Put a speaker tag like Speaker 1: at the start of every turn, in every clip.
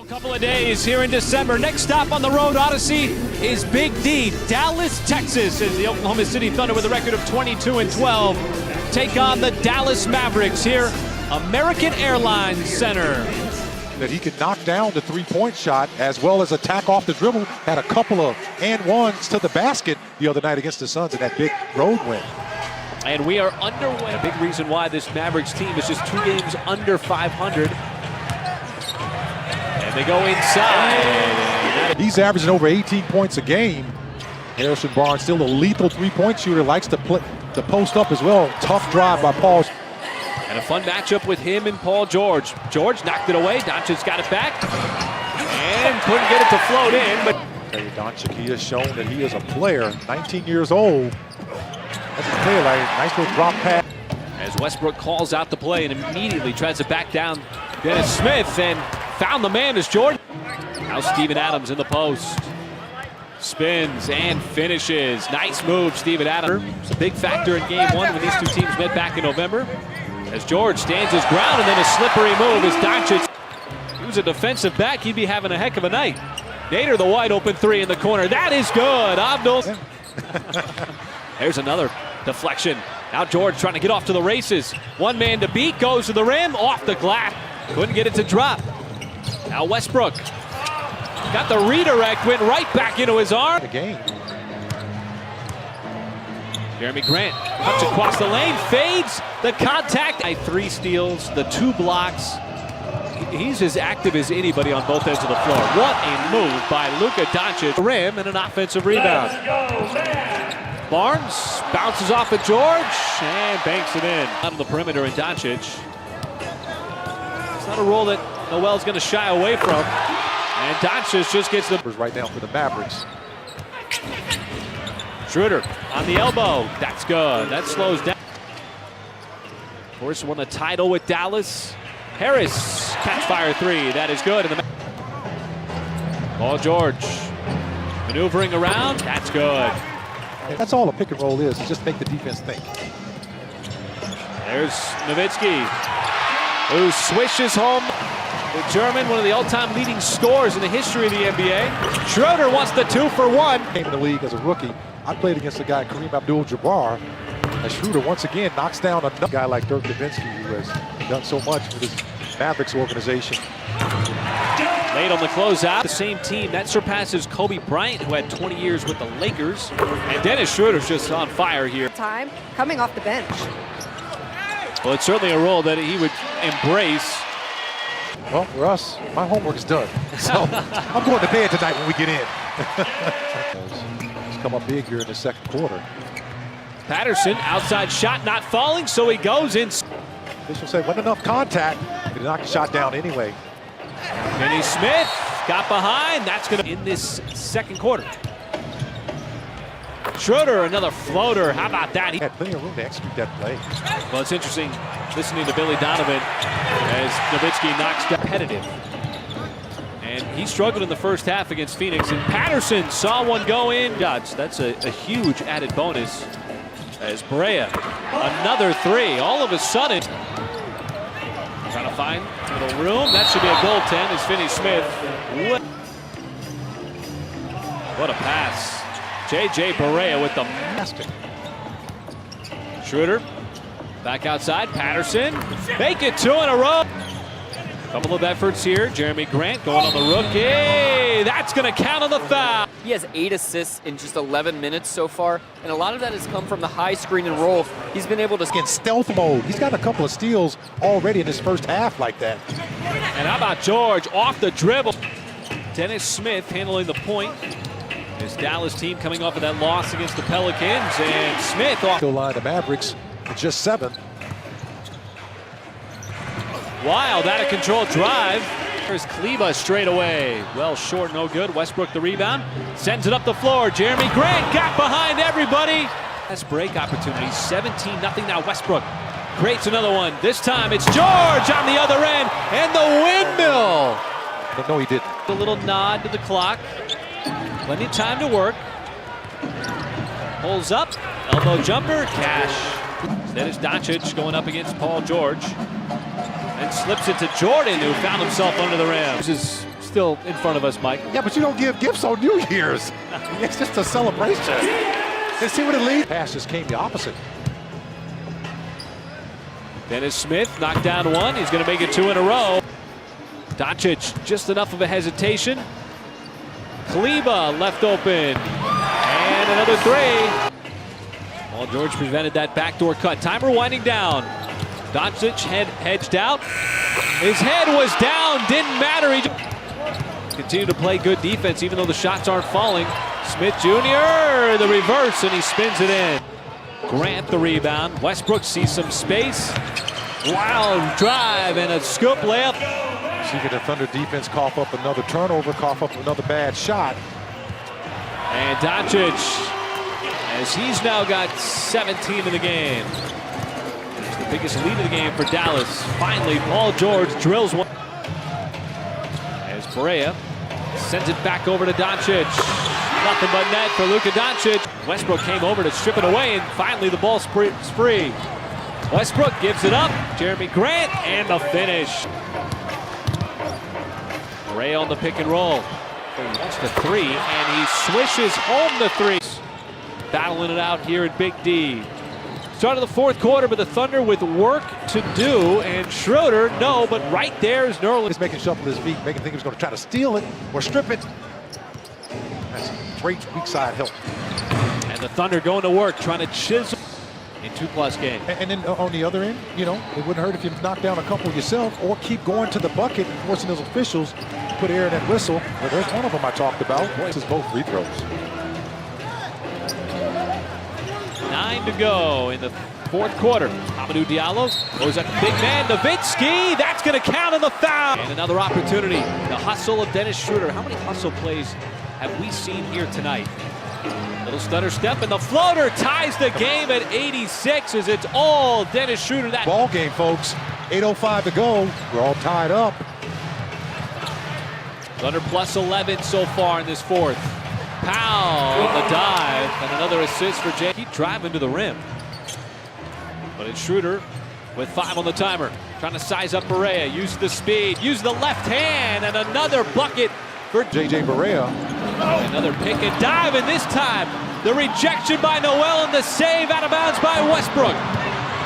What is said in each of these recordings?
Speaker 1: A couple of days here in December. Next stop on the road odyssey is Big D, Dallas, Texas, as the Oklahoma City Thunder with a record of 22-12 take on the Dallas Mavericks here, American Airlines Center.
Speaker 2: That he could knock down the three-point shot as well as attack off the dribble. Had a couple of and-ones to the basket the other night against the Suns in that big road win.
Speaker 1: And we are underway. A big reason why this Mavericks team is just 2 games under 500. And they go inside.
Speaker 2: He's averaging over 18 points a game. Harrison Barnes, still a lethal three-point shooter, likes to post up as well. Tough drive by Paul.
Speaker 1: And a fun matchup with him and Paul George. George knocked it away. Doncic got it back. And couldn't get it to float in. But
Speaker 2: Doncic, he has shown that he is a player. 19 years old. That's a play, like nice little drop pass.
Speaker 1: As Westbrook calls out the play and immediately tries to back down Dennis Smith and found the man is Jordan. Now Steven Adams in the post. Spins and finishes. Nice move, Steven Adams. It's a big factor in game one when these two teams met back in November. As George stands his ground, and then a slippery move as Doncic. He was a defensive back. He'd be having a heck of a night. Nader, the wide open three in the corner. That is good. Abdul. There's another deflection. Now George trying to get off to the races. One man to beat, goes to the rim, off the glass. Couldn't get it to drop. Now Westbrook got the redirect, went right back into his arm.
Speaker 2: The game.
Speaker 1: Jeremy Grant cuts across the lane, fades the contact. 3 steals, the 2 blocks. He's as active as anybody on both ends of the floor. What a move by Luka Doncic. Rim and an offensive rebound. Barnes bounces off of George and banks it in. Out of the perimeter in Doncic. It's not a role that Noel's going to shy away from. And Doncic just gets the
Speaker 2: right now for the Mavericks.
Speaker 1: Schroeder on the elbow. That's good. That slows down. Of course, won the title with Dallas. Harris, catch fire 3. That is good. Paul George maneuvering around. That's good.
Speaker 2: That's all a pick and roll is just make the defense think.
Speaker 1: There's Nowitzki, who swishes home the German, one of the all-time leading scorers in the history of the NBA. Schroeder wants the 2 for 1.
Speaker 2: Came in the league as a rookie. I played against a guy, Kareem Abdul-Jabbar. And Schroeder once again knocks down another guy like Dirk Nowitzki, who has done so much for this Mavericks organization.
Speaker 1: Late on the closeout, the same team that surpasses Kobe Bryant, who had 20 years with the Lakers. And Dennis Schroeder's just on fire here.
Speaker 3: Time coming off the bench.
Speaker 1: Well, it's certainly a role that he would embrace.
Speaker 2: Well, for us, my homework is done. So I'm going to bed tonight when we get in. He's come up big here in the second quarter.
Speaker 1: Patterson, outside shot not falling, so he goes in.
Speaker 2: Official said, wasn't enough contact. He knocked the shot down anyway.
Speaker 1: Denny Smith got behind. That's going to in this second quarter. Schroeder, another floater. How about that?
Speaker 2: He had plenty of room to execute that play.
Speaker 1: Well, it's interesting listening to Billy Donovan as Nowitzki knocks down competitive. And he struggled in the first half against Phoenix. And Patterson saw one go in. Gosh, that's a huge added bonus. As Barea, another 3. All of a sudden, trying to find a little room. That should be a goaltend as Finney Smith. What a pass. J.J. Barea with the master. Schroeder back outside. Patterson. Make it 2 in a row. Couple of efforts here. Jeremy Grant going on the rookie. That's going to count on the foul.
Speaker 4: He has 8 assists in just 11 minutes so far, and a lot of that has come from the high screen and roll. He's been able to...
Speaker 2: In stealth mode. He's got a couple of steals already in his first half like that.
Speaker 1: And how about George off the dribble? Dennis Smith handling the point. His Dallas team coming off of that loss against the Pelicans, and Smith off.
Speaker 2: Line the Mavericks at just 7.
Speaker 1: Wild, out of control drive. There's Kleba straight away. Well short, no good. Westbrook the rebound. Sends it up the floor. Jeremy Grant got behind everybody. That's break opportunity. 17-0 now Westbrook. Creates another one. This time it's George on the other end. And the windmill.
Speaker 2: But no, he didn't.
Speaker 1: A little nod to the clock. Plenty of time to work. Pulls up. Elbow jumper. Cash. That is Doncic going up against Paul George. And slips it to Jordan, who found himself under the rim. This is still in front of us, Mike.
Speaker 2: Yeah, but you don't give gifts on New Year's. It's just a celebration. Let's see what it leads. Pass just came the opposite.
Speaker 1: Dennis Smith knocked down one. He's going to make it 2 in a row. Doncic, just enough of a hesitation. Kleba left open. And another 3. Paul George prevented that backdoor cut. Timer winding down. Doncic hedged out. His head was down. Didn't matter. He continued to play good defense even though the shots aren't falling. Smith Jr. the reverse, and he spins it in. Grant the rebound. Westbrook sees some space. Wild drive and a scoop layup.
Speaker 2: See the Thunder defense cough up another turnover, cough up another bad shot.
Speaker 1: And Doncic, as he's now got 17 in the game. It's the biggest lead of the game for Dallas. Finally, Paul George drills one. As Barea sends it back over to Doncic. Nothing but net for Luka Doncic. Westbrook came over to strip it away, and finally the ball's free. Westbrook gives it up. Jeremy Grant, and the finish. Ray on the pick and roll. He wants the 3, and he swishes home the 3. Battling it out here at Big D. Start of the 4th quarter, but the Thunder with work to do, and Schroeder, no, but right there is Nerlens.
Speaker 2: He's making shuffle his feet, making think he's going to try to steal it or strip it. That's great weak side help.
Speaker 1: And the Thunder going to work, trying to chisel in 2+ games.
Speaker 2: And then on the other end, you know, it wouldn't hurt if you knock down a couple yourself or keep going to the bucket and forcing those officials to put air in that whistle. Well, there's one of them I talked about. This is both free throws.
Speaker 1: 9 to go in the 4th quarter. Amadou Diallo goes at the big man. Nowitzki, that's going to count in the foul. And another opportunity. The hustle of Dennis Schroeder. How many hustle plays have we seen here tonight? Little stutter step, and the floater ties the game at 86 as it's all Dennis Schroeder. That
Speaker 2: ball game, folks. 8:05 to go. We're all tied up.
Speaker 1: Thunder plus 11 so far in this 4th. Powell on the dive, and another assist for Jay. Keep driving to the rim. But it's Schroeder with 5 on the timer. Trying to size up Barea, use the speed, use the left hand, and another bucket for
Speaker 2: J.J. Barea.
Speaker 1: Another pick and dive, and this time the rejection by Noel and the save out of bounds by Westbrook.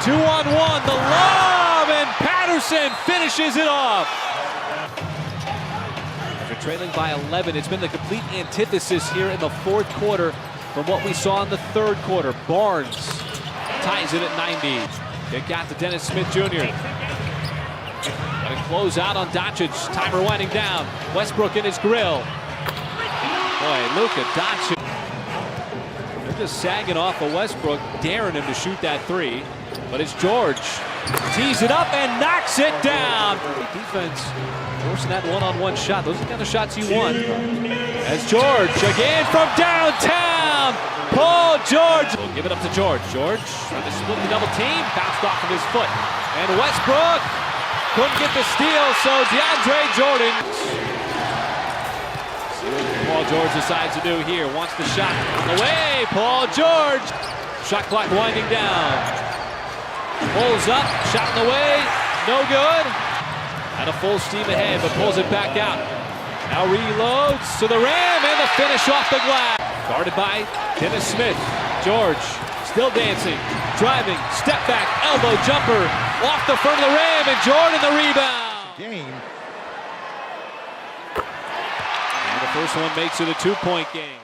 Speaker 1: 2-on-1, the lob, and Patterson finishes it off. After trailing by 11, it's been the complete antithesis here in the 4th quarter from what we saw in the 3rd quarter. Barnes ties it at 90. Kick out to Dennis Smith Jr. Got to close out on Doncic. Timer winding down. Westbrook in his grill. Boy, Luka Doncic. They're just sagging off of Westbrook, daring him to shoot that 3. But it's George. Tees it up and knocks it down. Defense forcing that one-on-one shot. Those are the kind of shots you want. As George again from downtown. Paul George. We'll give it up to George. George trying to split the double team. Bounced off of his foot. And Westbrook couldn't get the steal, so DeAndre Jordan. See what Paul George decides to do here. Wants the shot on the way. Paul George. Shot clock winding down. Pulls up. Shot in the way. No good. At a full steam ahead, but pulls it back out. Now reloads to the rim, and the finish off the glass. Guarded by Dennis Smith. George still dancing. Driving. Step back. Elbow jumper. Off the front of the rim, and Jordan the rebound.
Speaker 2: Game.
Speaker 1: And the first one makes it a 2-point game.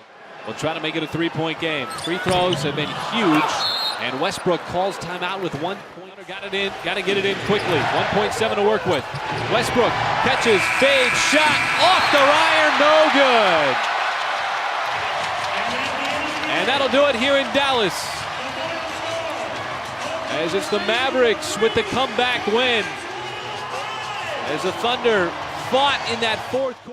Speaker 1: We'll try to make it a 3-point game. Free throws have been huge, and Westbrook calls timeout with 1 point. Got it in, got to get it in quickly. 1.7 to work with. Westbrook catches, fade, shot, off the iron, no good. And that'll do it here in Dallas. As it's the Mavericks with the comeback win. As the Thunder fought in that 4th quarter.